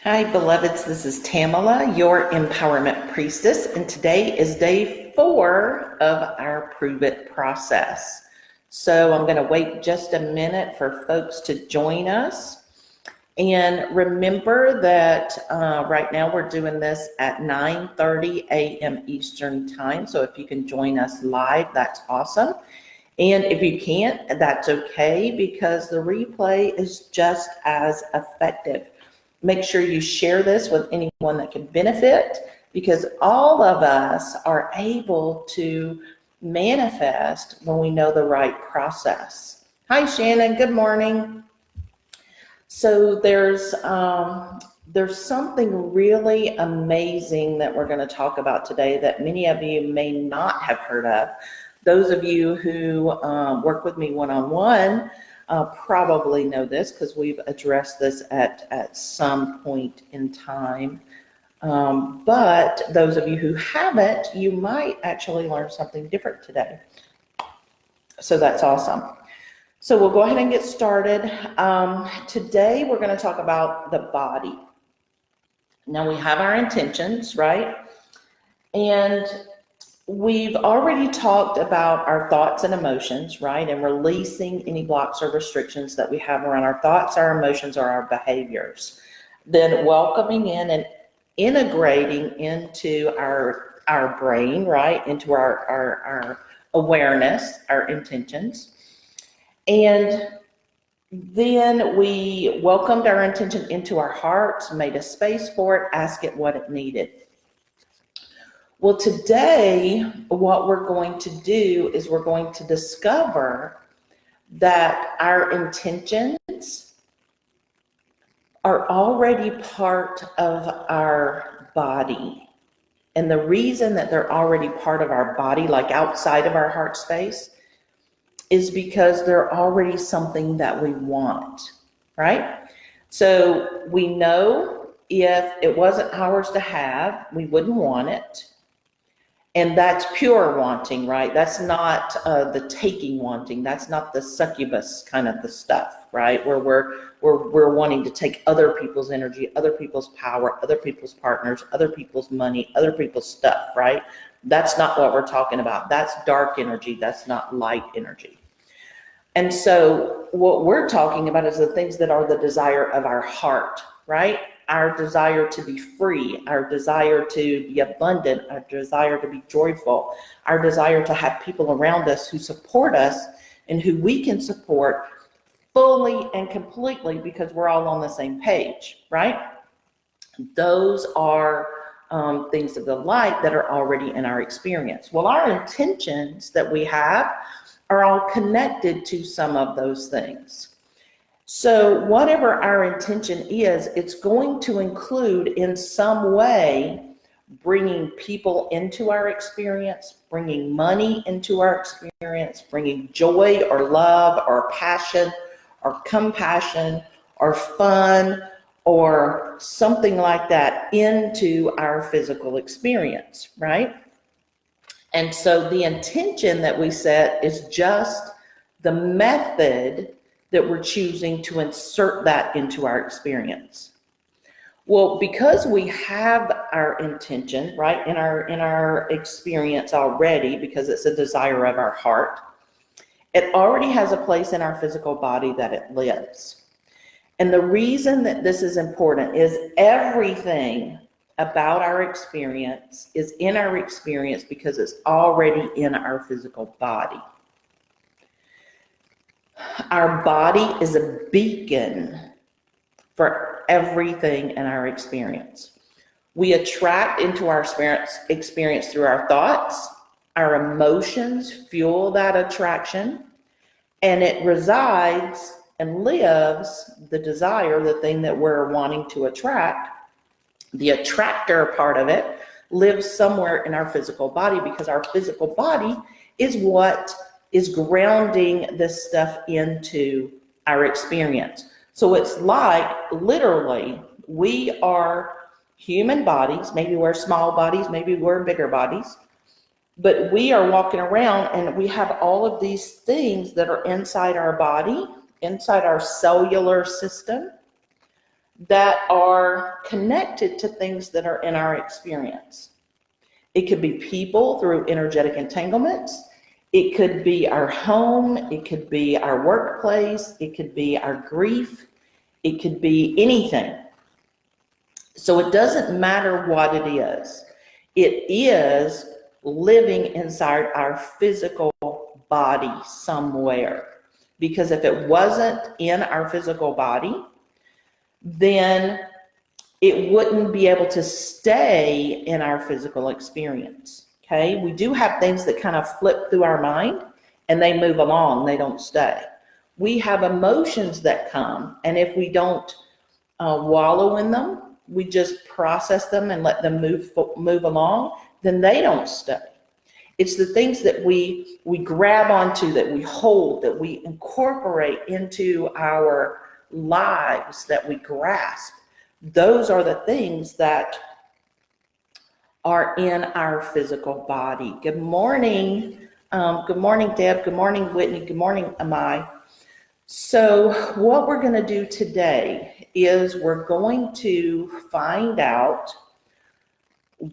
Hi, beloveds. This is Tamala, your empowerment priestess, and today is day 4 of our Prove It process. So I'm going to wait just a minute for folks to join us. And remember that right now we're doing this at 9:30 a.m. Eastern Time. So if you can join us live, that's awesome. And if you can't, that's okay, because the replay is just as effective. Make sure you share this with anyone that can benefit, because all of us are able to manifest when we know the right process. Hi, Shannon. Good morning. So there's something really amazing that we're going to talk about today that many of you may not have heard of. Those of you who work with me one-on-one probably know this, because we've addressed this at some point in time. But those of you who haven't, you might actually learn something different today. So that's awesome. So we'll go ahead and get started. Today we're going to talk about the body. Now we have our intentions, right? And we've already talked about our thoughts and emotions, right? And releasing any blocks or restrictions that we have around our thoughts, our emotions, or our behaviors. Then welcoming in and integrating into our brain, right? Into our awareness, our intentions. And then we welcomed our intention into our hearts, made a space for it, asked it what it needed. Well, today, what we're going to do is we're going to discover that our intentions are already part of our body. And the reason that they're already part of our body, like outside of our heart space, is because they're already something that we want, right? So we know if it wasn't ours to have, we wouldn't want it. And that's pure wanting, right? That's not the taking wanting. That's not the succubus kind of the stuff, right? Where we're wanting to take other people's energy, other people's power, other people's partners, other people's money, other people's stuff, right? That's not what we're talking about. That's dark energy. That's not light energy. And so what we're talking about is the things that are the desire of our heart, right? Our desire to be free, our desire to be abundant, our desire to be joyful, our desire to have people around us who support us and who we can support fully and completely because we're all on the same page, right? Those are things of the light that are already in our experience. Well, our intentions that we have are all connected to some of those things. So whatever our intention is, it's going to include in some way bringing people into our experience, bringing money into our experience, bringing joy or love or passion or compassion or fun or something like that into our physical experience, right? And so the intention that we set is just the method that we're choosing to insert that into our experience. Well, because we have our intention, right, in our experience already, because it's a desire of our heart, it already has a place in our physical body that it lives. And the reason that this is important is everything about our experience is in our experience because it's already in our physical body. Our body is a beacon for everything in our experience. We attract into our experience through our thoughts. Our emotions fuel that attraction, and it resides and lives, the desire, the thing that we're wanting to attract, the attractor part of it, lives somewhere in our physical body, because our physical body is what is grounding this stuff into our experience. So it's like, literally, we are human bodies. Maybe we're small bodies, maybe we're bigger bodies, but we are walking around and we have all of these things that are inside our body, inside our cellular system, that are connected to things that are in our experience. It could be people through energetic entanglements. It could be our home. It could be our workplace. It could be our grief. It could be anything. So it doesn't matter what it is. It is living inside our physical body somewhere. Because if it wasn't in our physical body, then it wouldn't be able to stay in our physical experience. Okay, we do have things that kind of flip through our mind and they move along, they don't stay. We have emotions that come, and if we don't wallow in them, we just process them and let them move along, then they don't stay. It's the things that we grab onto, that we hold, that we incorporate into our lives, that we grasp. Those are the things that are in our physical body. Good morning. Good morning, Deb. Good morning, Whitney. Good morning, Amai. So what we're going to do today is we're going to find out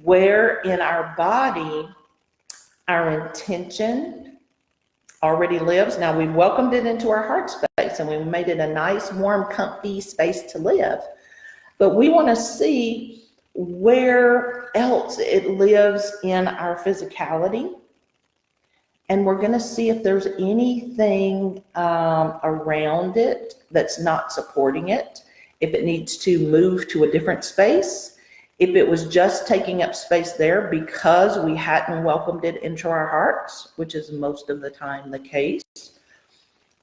where in our body our intention already lives. Now, we welcomed it into our heart space and we made it a nice, warm, comfy space to live. But we want to see where else it lives in our physicality. And we're going to see if there's anything around it that's not supporting it, if it needs to move to a different space, if it was just taking up space there because we hadn't welcomed it into our hearts, which is most of the time the case.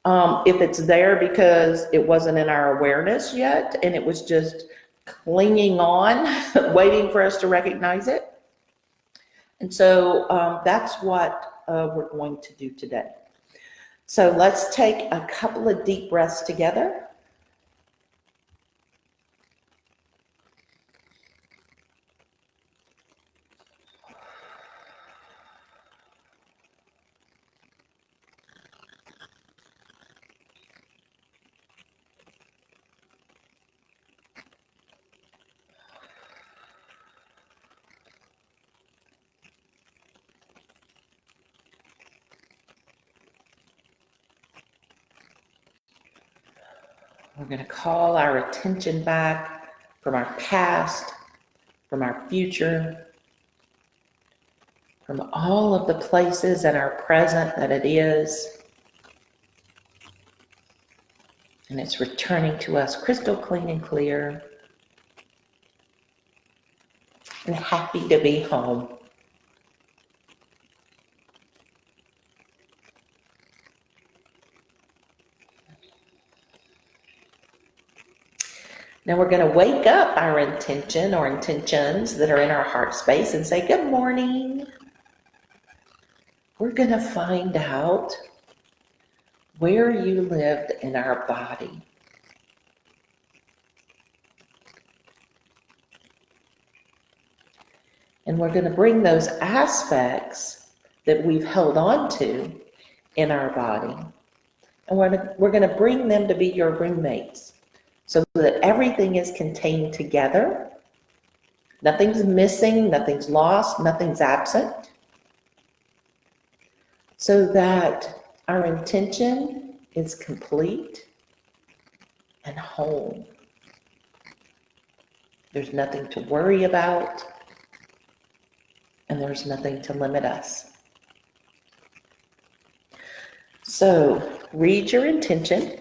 If it's there because it wasn't in our awareness yet and it was just clinging on, waiting for us to recognize it. And so that's what we're going to do today. So let's take a couple of deep breaths together. We're going to call our attention back from our past, from our future, from all of the places in our present that it is. And it's returning to us crystal clean and clear and happy to be home. Now we're going to wake up our intention or intentions that are in our heart space and say, good morning. We're going to find out where you lived in our body. And we're going to bring those aspects that we've held on to in our body. And we're going to bring them to be your roommates so that everything is contained together. Nothing's missing, nothing's lost, nothing's absent. So that our intention is complete and whole. There's nothing to worry about, and there's nothing to limit us. So, read your intention.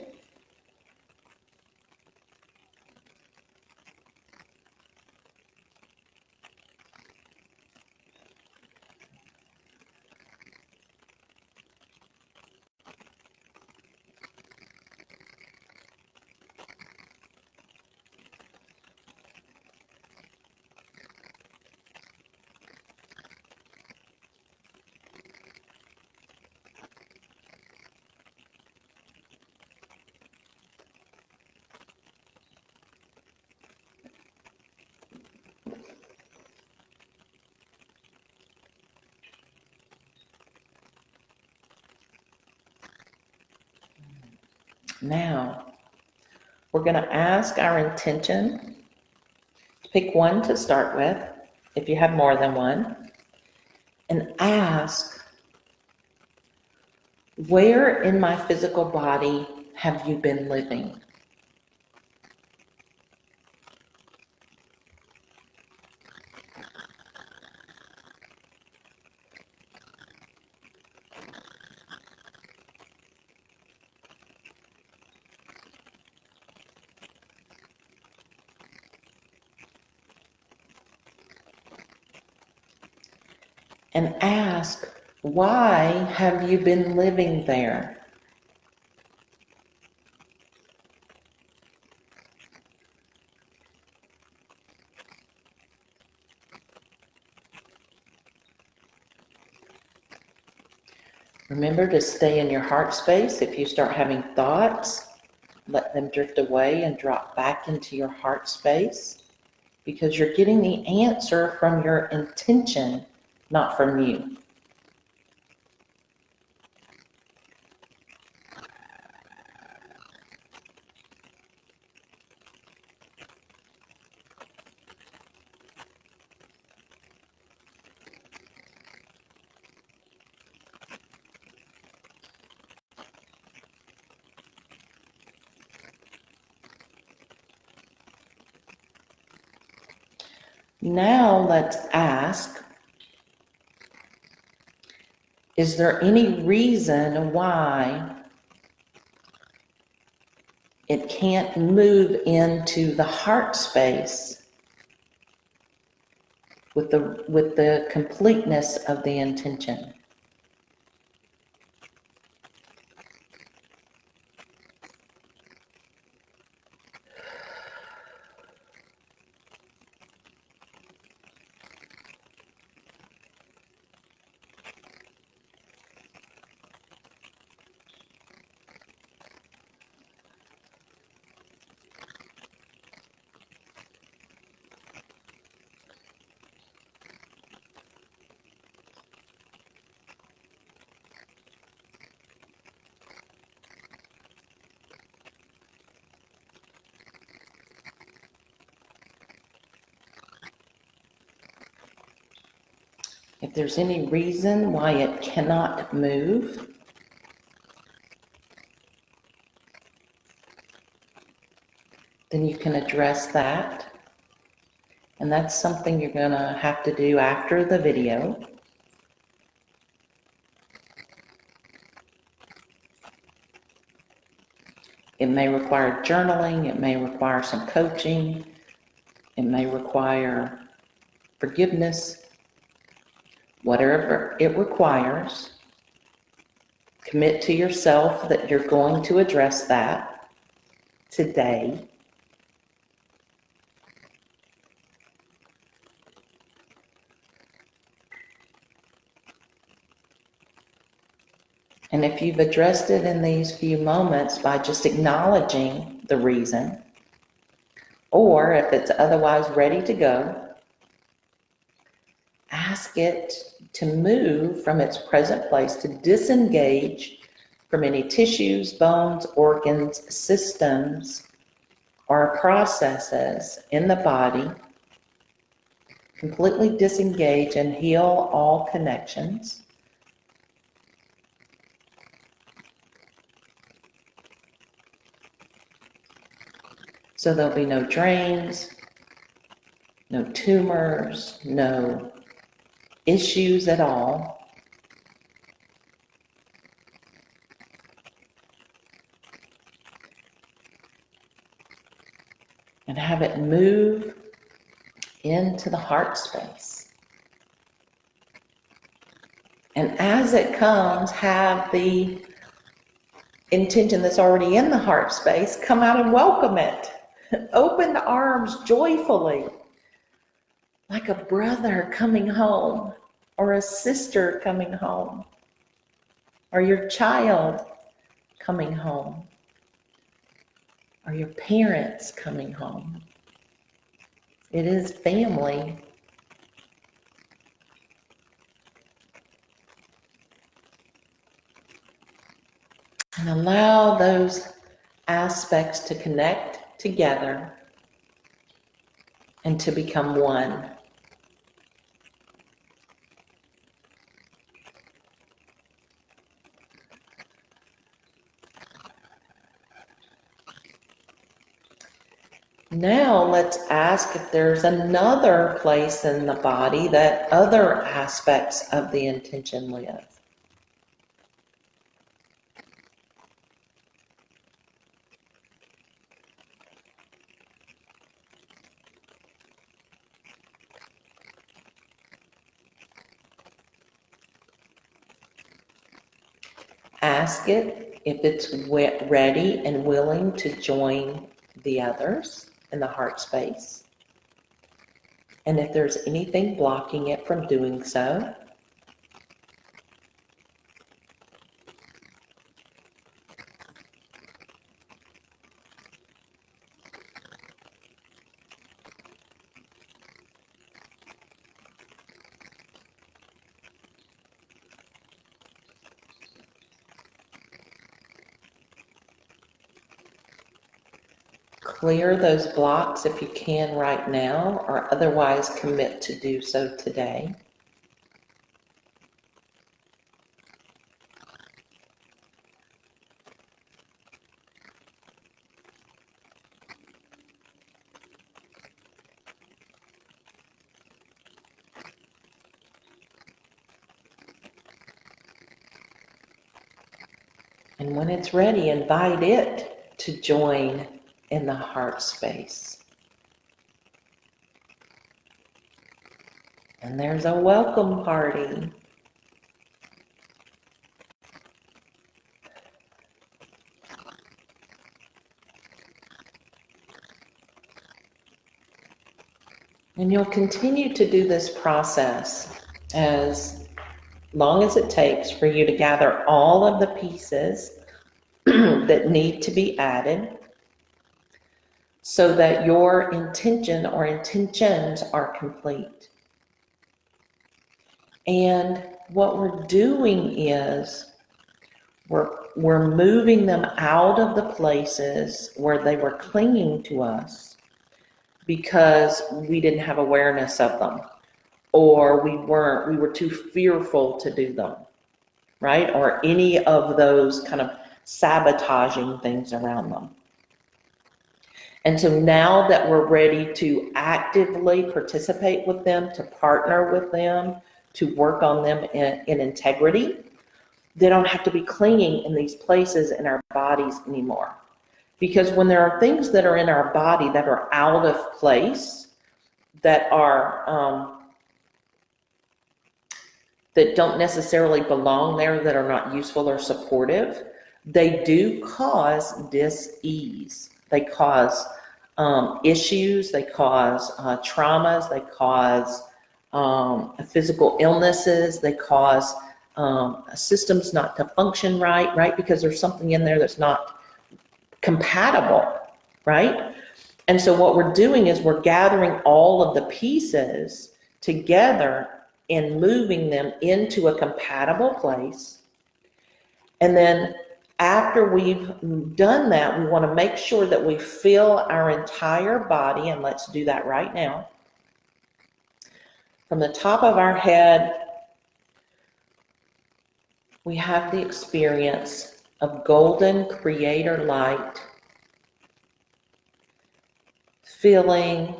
Now, We're going to ask our intention. Pick one to start with, if you have more than one, and ask, where in my physical body have you been living? And ask, why have you been living there? Remember to stay in your heart space. If you start having thoughts, let them drift away and drop back into your heart space, because you're getting the answer from your intention, not from you. Now let's ask, is there any reason why it can't move into the heart space with the completeness of the intention? If there's any reason why it cannot move, then you can address that. And that's something you're going to have to do after the video. It may require journaling, it may require some coaching, it may require forgiveness. Whatever it requires, commit to yourself that you're going to address that today. And if you've addressed it in these few moments by just acknowledging the reason, or if it's otherwise ready to go, ask it to move from its present place, to disengage from any tissues, bones, organs, systems, or processes in the body. Completely disengage and heal all connections. So there'll be no drains, no tumors, no issues at all. And have it move into the heart space. And as it comes, have the intention that's already in the heart space come out and welcome it. Open the arms joyfully, like a brother coming home, or a sister coming home, or your child coming home, or your parents coming home. It is family. And allow those aspects to connect together and to become one. Now let's ask if there's another place in the body that other aspects of the intention live. Ask it if it's ready and willing to join the others in the heart space. And if there's anything blocking it from doing so. Clear those blocks if you can right now, or otherwise commit to do so today. And when it's ready, invite it to join in the heart space. And there's a welcome party. And you'll continue to do this process as long as it takes for you to gather all of the pieces that need to be added so that your intention or intentions are complete. And what we're doing is we're moving them out of the places where they were clinging to us because we didn't have awareness of them, or we were too fearful to do them, right? Or any of those kind of sabotaging things around them. And so now that we're ready to actively participate with them, to partner with them, to work on them in integrity, they don't have to be clinging in these places in our bodies anymore. Because when there are things that are in our body that are out of place, that are that don't necessarily belong there, that are not useful or supportive, they do cause dis-ease. They cause issues, they cause traumas, they cause physical illnesses, they cause systems not to function right? Because there's something in there that's not compatible, right? And so what we're doing is we're gathering all of the pieces together and moving them into a compatible place. And then after we've done that, we want to make sure that we fill our entire body, and let's do that right now. From the top of our head, we have the experience of golden creator light filling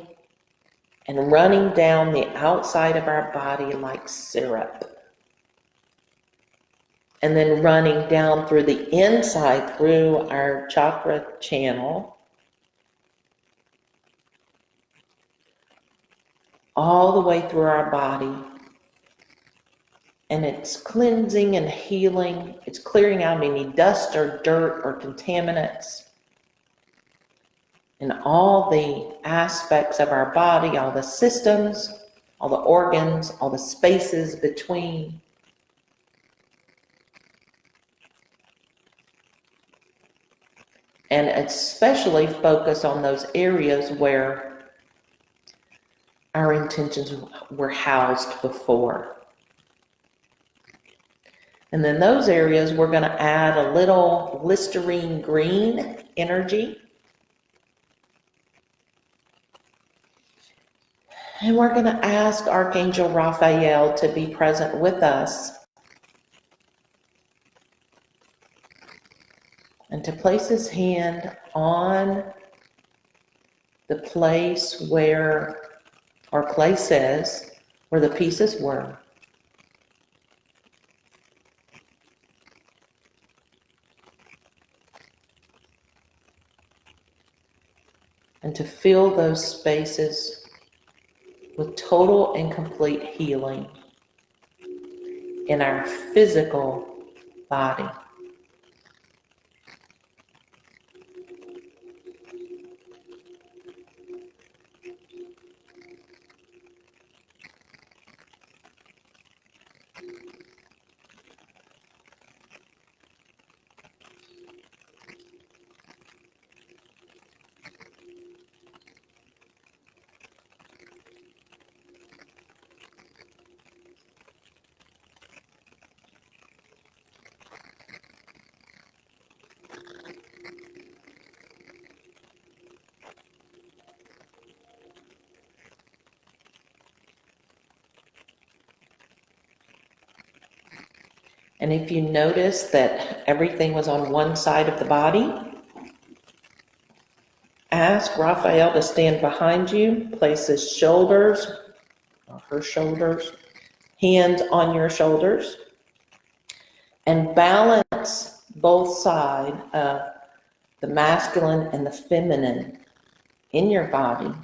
and running down the outside of our body like syrup. And then running down through the inside, through our chakra channel, all the way through our body. And it's cleansing and healing. It's clearing out any dust or dirt or contaminants. And all the aspects of our body, all the systems, all the organs, all the spaces between. And especially focus on those areas where our intentions were housed before. And then those areas, we're going to add a little Listerine green energy. And we're going to ask Archangel Raphael to be present with us and to place his hand on the place where, or places where the pieces were. And to fill those spaces with total and complete healing in our physical body. And if you notice that everything was on one side of the body, ask Raphael to stand behind you, place his shoulders, or her shoulders, hands on your shoulders, and balance both sides of the masculine and the feminine in your body.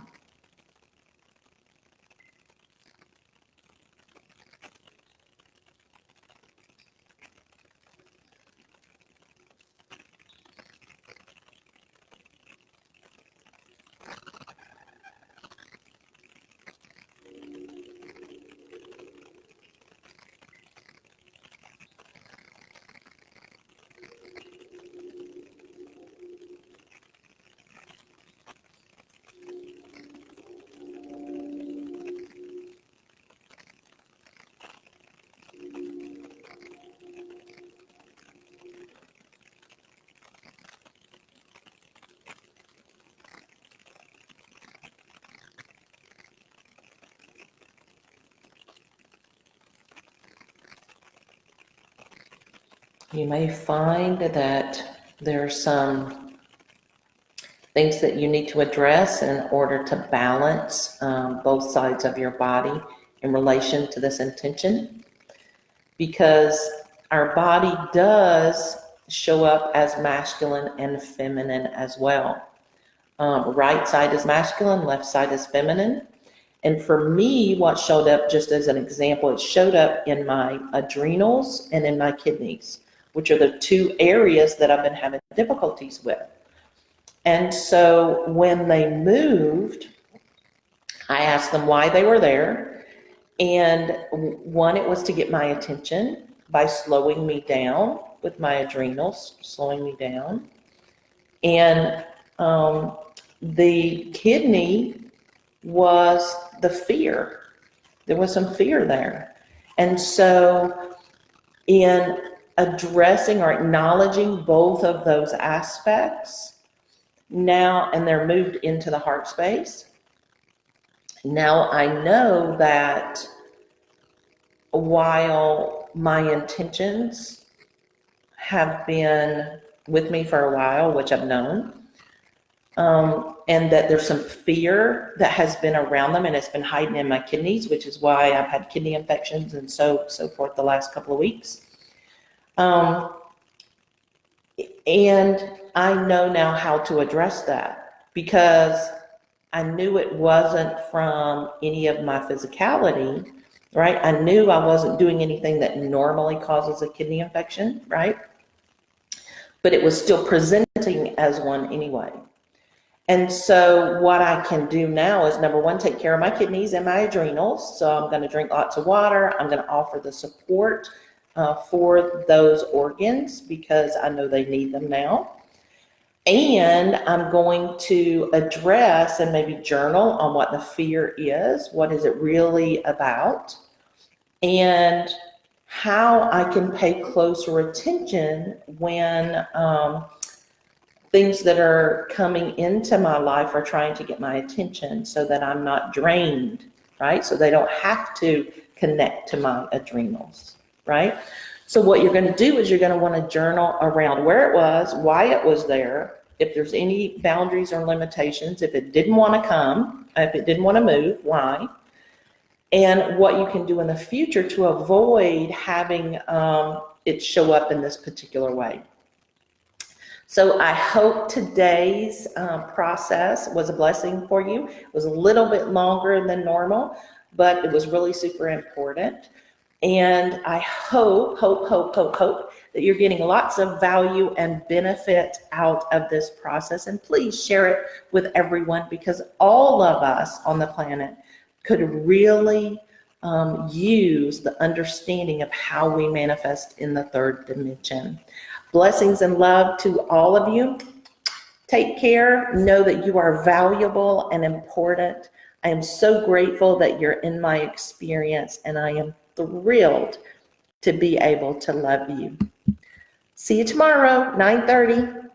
You may find that there are some things that you need to address in order to balance both sides of your body in relation to this intention, because our body does show up as masculine and feminine as well. Right side is masculine, left side is feminine. And for me, what showed up, just as an example, it showed up in my adrenals and in my kidneys, which are the two areas that I've been having difficulties with. And so when they moved, I asked them why they were there. And one, it was to get my attention by slowing me down with my adrenals, slowing me down. And the kidney was the fear. There was some fear there. And so in addressing or acknowledging both of those aspects now, and they're moved into the heart space. Now I know that while my intentions have been with me for a while, which I've known, and that there's some fear that has been around them and it's been hiding in my kidneys, which is why I've had kidney infections and so forth the last couple of weeks. And I know now how to address that, because I knew it wasn't from any of my physicality, right? I knew I wasn't doing anything that normally causes a kidney infection, right? But it was still presenting as one anyway. And so what I can do now is, number one, take care of my kidneys and my adrenals. So I'm going to drink lots of water. I'm going to offer the support for those organs, because I know they need them now. And I'm going to address and maybe journal on what the fear is. What is it really about? And how I can pay closer attention when things that are coming into my life are trying to get my attention, so that I'm not drained right? So they don't have to connect to my adrenals, right? So what you're going to do is you're going to want to journal around where it was, why it was there, if there's any boundaries or limitations, if it didn't want to come, if it didn't want to move, why, and what you can do in the future to avoid having it show up in this particular way. So I hope today's process was a blessing for you. It was a little bit longer than normal, but it was really super important. And I hope that you're getting lots of value and benefit out of this process. And please share it with everyone, because all of us on the planet could really use the understanding of how we manifest in the third dimension. Blessings and love to all of you. Take care. Know that you are valuable and important. I am so grateful that you're in my experience, and I am thrilled to be able to love you. See you tomorrow, 9:30.